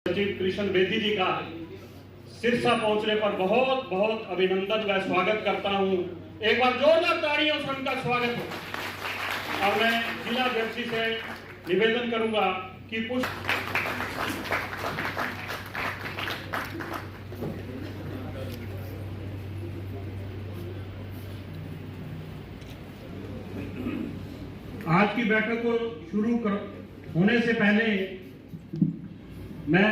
सचिव कृष्ण बेदी जी का सिरसा पहुंचने पर बहुत बहुत अभिनंदन व स्वागत करता हूं। एक बार जोरदार तालियों से उनका स्वागत हो। और मैं जिला अध्यक्ष जी से निवेदन करूंगा कि आज की बैठक को शुरू होने से पहले मैं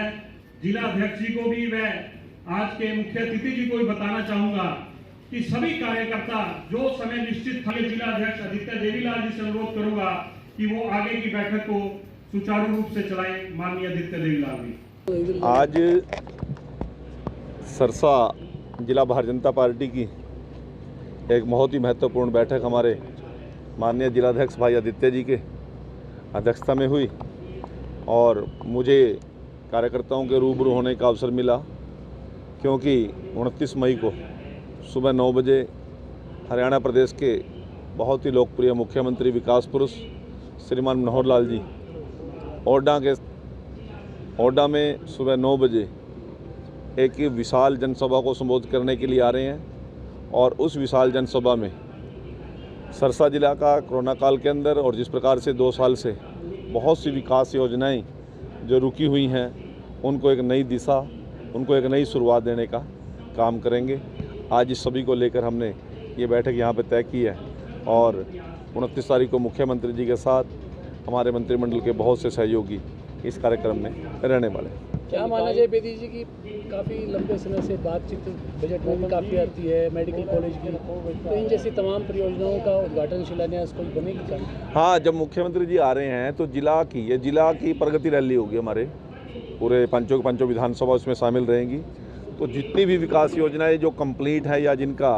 जिला अध्यक्ष जी को भी व आज के मुख्य अतिथि जी को भी बताना चाहूंगा कि सभी कार्यकर्ता जो समय निश्चित था, जिला अध्यक्ष आदित्य देवीलाल जी से अनुरोध करूंगा कि वो आगे की बैठक को सुचारू रूप से चलाएं। माननीय आदित्य देवीलाल जी, आज सरसा जिला भारतीय जनता पार्टी की एक बहुत ही महत्वपूर्ण बैठक हमारे माननीय जिलाध्यक्ष भाई आदित्य जी के अध्यक्षता में हुई और मुझे कार्यकर्ताओं के रूबरू होने का अवसर मिला, क्योंकि 29 मई को सुबह 9 बजे हरियाणा प्रदेश के बहुत ही लोकप्रिय मुख्यमंत्री विकास पुरुष श्रीमान मनोहर लाल जी ओडा में सुबह 9 बजे एक विशाल जनसभा को संबोधित करने के लिए आ रहे हैं। और उस विशाल जनसभा में सरसा जिला का कोरोना काल के अंदर और जिस प्रकार से 2 साल से बहुत सी विकास योजनाएं जो रुकी हुई हैं, उनको एक नई दिशा, उनको एक नई शुरुआत देने का काम करेंगे। आज इस सभी को लेकर हमने ये बैठक यहाँ पे तय की है और 29 तारीख को मुख्यमंत्री जी के साथ हमारे मंत्रिमंडल के बहुत से सहयोगी इस कार्यक्रम में रहने वाले हैं। क्या माना जाए बेदी जी की काफ़ी लंबे समय से बातचीत बजट में भी काफ़ी आती है, मेडिकल कॉलेज की, तो इन जैसी तमाम परियोजनाओं का उद्घाटन शिलान्यास कोई बनेगी क्या? हाँ, जब मुख्यमंत्री जी आ रहे हैं तो जिला की प्रगति रैली होगी। हमारे पूरे पंचों विधानसभा उसमें शामिल रहेंगी। तो जितनी भी विकास योजनाएं जो कंप्लीट है या जिनका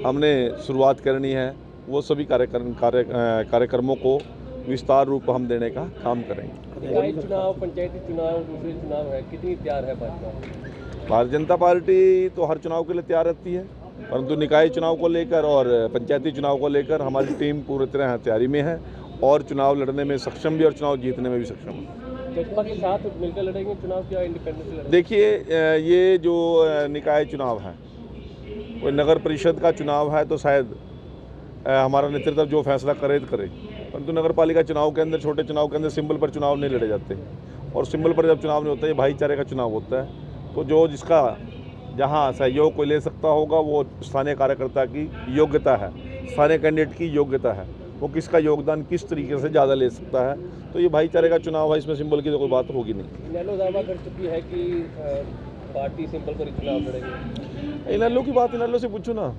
हमने शुरुआत करनी है, वो सभी कार्यक्रमों को विस्तार रूप हम देने का काम करेंगे। चुनाव, पंचायती चुनाव, दूसरे चुनाव है, कितनी तैयार है भाजपा? भारतीय जनता पार्टी तो हर चुनाव के लिए तैयार रहती है, परंतु निकाय चुनाव को लेकर और पंचायती चुनाव को लेकर हमारी टीम पूरी तरह तैयारी में है और चुनाव लड़ने में सक्षम भी और चुनाव जीतने में भी सक्षम है। भाजपा के साथ मिलकर लड़ेंगे चुनाव क्या इंडिपेंडेंट लड़ेंगे? देखिए, ये जो निकाय चुनाव है, कोई नगर परिषद का चुनाव है तो शायद हमारा नेतृत्व जो फैसला करे तो करे, परंतु नगर पालिका चुनाव के अंदर, छोटे चुनाव के अंदर सिंबल पर चुनाव नहीं लड़े जाते। और सिंबल पर जब चुनाव नहीं होता, ये भाईचारे का चुनाव होता है। तो जो जिसका जहाँ सहयोग को ले सकता होगा, वो स्थानीय कार्यकर्ता की योग्यता है, स्थानीय कैंडिडेट की योग्यता है, वो किसका योगदान किस तरीके से ज़्यादा ले सकता है। तो ये भाईचारे का चुनाव है, इसमें सिंबल की तो कोई बात होगी नहीं। इनेलो दावा कर चुकी है कि पार्टी सिंबल पर ही चुनाव लड़ेगी। इनेलो की बात इनेलो से पूछो ना,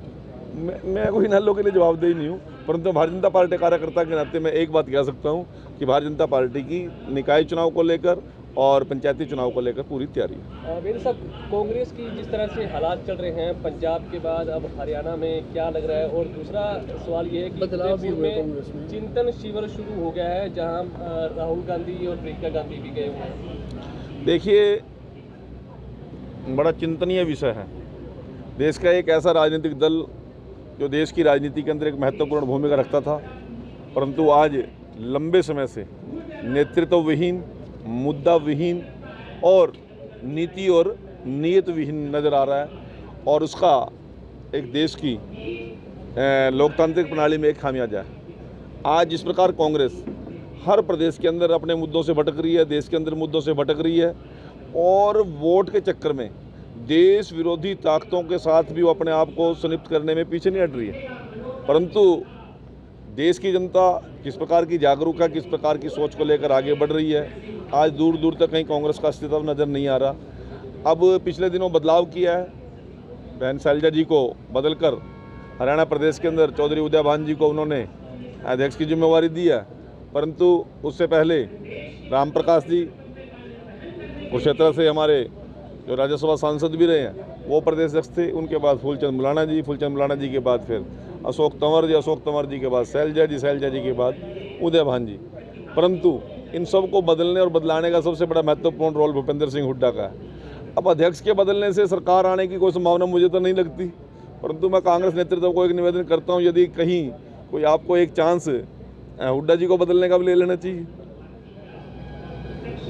मैं कोई इनेलो के लिए जवाबदेही नहीं हूँ, परंतु भारतीय जनता पार्टी कार्यकर्ता के नाते मैं एक बात कह सकता हूँ कि भारतीय जनता पार्टी की निकाय चुनाव को लेकर और पंचायती चुनाव को लेकर पूरी तैयारी है। मेरे साथ कांग्रेस की जिस तरह से हालात चल रहे हैं पंजाब के बाद, अब हरियाणा में क्या लग रहा है? और दूसरा सवाल ये है कि बदलाव भी हुए कांग्रेस में, चिंतन शिविर शुरू हो गया है जहां राहुल गांधी और प्रियंका गांधी भी गए हुए हैं। देखिए, बड़ा चिंतनीय विषय है। देश का एक ऐसा राजनीतिक दल जो देश की राजनीति के अंदर एक महत्वपूर्ण भूमिका रखता था, परंतु आज लंबे समय से नेतृत्व विहीन, मुद्दा विहीन और नीति और नीयत विहीन नज़र आ रहा है। और उसका एक देश की लोकतांत्रिक प्रणाली में एक खामियाजा है। आज जिस प्रकार कांग्रेस हर प्रदेश के अंदर अपने मुद्दों से भटक रही है, देश के अंदर मुद्दों से भटक रही है और वोट के चक्कर में देश विरोधी ताकतों के साथ भी वो अपने आप को संलिप्त करने में पीछे नहीं हट रही है। परंतु देश की जनता किस प्रकार की जागरूक है, किस प्रकार की सोच को लेकर आगे बढ़ रही है, आज दूर दूर तक कहीं कांग्रेस का अस्तित्व नज़र नहीं आ रहा। अब पिछले दिनों बदलाव किया है, बहन शैलजा जी को बदलकर हरियाणा प्रदेश के अंदर चौधरी उदय भान जी को उन्होंने अध्यक्ष की जिम्मेवारी दी है। परंतु उससे पहले राम प्रकाश जी कुरुक्षेत्र से हमारे जो राज्यसभा सांसद भी रहे हैं, वो प्रदेश अध्यक्ष थे। उनके बाद फूलचंद मुलाना जी के बाद फिर अशोक तंवर जी के बाद शैलजा जी के बाद उदय भान जी। परंतु इन सब को बदलने और बदलाने का सबसे बड़ा महत्वपूर्ण रोल भूपेंद्र सिंह हुड्डा का है। अब अध्यक्ष के बदलने से सरकार आने की कोई संभावना मुझे तो नहीं लगती, परंतु मैं कांग्रेस नेतृत्व को एक निवेदन करता हूँ, यदि कहीं कोई आपको एक चांस हुड्डा जी को बदलने का भी ले लेना चाहिए।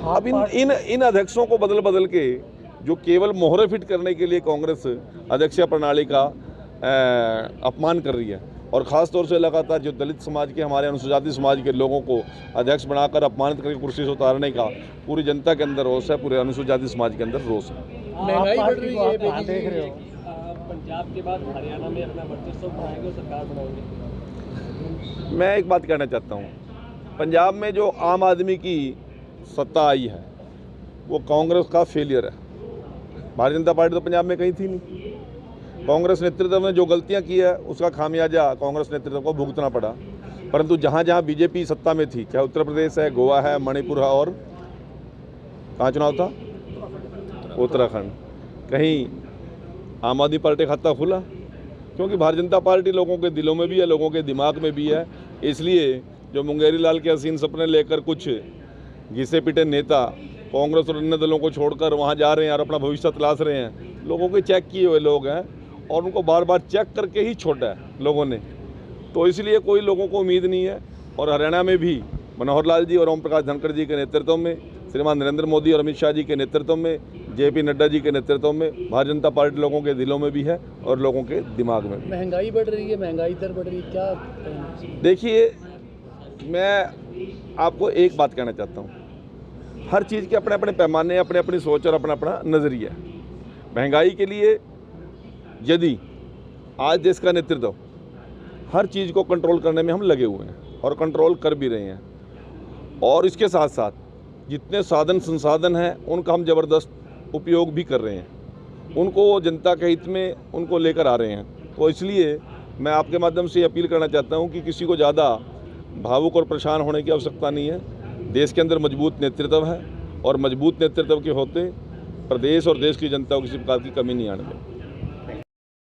अब इन अध्यक्षों को बदल बदल के जो केवल मोहरे फिट करने के लिए कांग्रेस अध्यक्षीय प्रणाली का अपमान कर रही है, और ख़ास तौर से लगातार जो दलित समाज के, हमारे अनुसूचित समाज के लोगों को अध्यक्ष बनाकर अपमानित करके कुर्सी से उतारने का पूरी जनता के अंदर रोष है, पूरे अनुसूचित समाज के अंदर रोष है। महंगाई बढ़ रही है, देख रहे हो, पंजाब के बाद हरियाणा में अपना वर्चस्व बढ़ाएंगे और सरकार बनाएंगे। मैं एक बात कहना चाहता हूँ, पंजाब में जो आम आदमी की सत्ता आई है वो कांग्रेस का फेलियर है। भारतीय जनता पार्टी तो पंजाब में कहीं थी नहीं। कांग्रेस नेतृत्व ने जो गलतियां की है उसका खामियाजा कांग्रेस नेतृत्व को भुगतना पड़ा। परंतु जहां जहां बीजेपी सत्ता में थी, चाहे उत्तर प्रदेश है, गोवा है, मणिपुर है, और कहाँ चुनाव था, उत्तराखंड, कहीं आम आदमी पार्टी खाता खुला, क्योंकि भारतीय जनता पार्टी लोगों के दिलों में भी है, लोगों के दिमाग में भी है। इसलिए जो मुंगेरी लाल के हसीन सपने लेकर कुछ घिसे पिटे नेता कांग्रेस और अन्य दलों को छोड़कर वहां जा रहे हैं और अपना भविष्य तलाश रहे हैं, लोगों के चेक किए हुए लोग हैं और उनको बार बार चेक करके ही छोड़ा है लोगों ने। तो इसलिए कोई लोगों को उम्मीद नहीं है। और हरियाणा में भी मनोहर लाल जी और ओम प्रकाश धनखड़ जी के नेतृत्व में, श्रीमान नरेंद्र मोदी और अमित शाह जी के नेतृत्व में, JP नड्डा जी के नेतृत्व में भारतीय जनता पार्टी लोगों के दिलों में भी है और लोगों के दिमाग में भी। महंगाई बढ़ रही है, महंगाई दर बढ़ रही है, क्या? देखिए, मैं आपको एक बात कहना चाहता हूँ, हर चीज़ के अपने अपने पैमाने, अपने अपनी सोच और अपना अपना नज़रिया। महंगाई के लिए यदि आज देश का नेतृत्व हर चीज़ को कंट्रोल करने में हम लगे हुए हैं और कंट्रोल कर भी रहे हैं, और इसके साथ साथ जितने साधन संसाधन हैं उनका हम ज़बरदस्त उपयोग भी कर रहे हैं, उनको जनता के हित में उनको लेकर आ रहे हैं। तो इसलिए मैं आपके माध्यम से अपील करना चाहता हूं कि किसी को ज़्यादा भावुक और परेशान होने की आवश्यकता नहीं है। देश के अंदर मजबूत नेतृत्व है और मजबूत नेतृत्व के होते प्रदेश और देश की जनता को किसी प्रकार की कमी नहीं आने दें।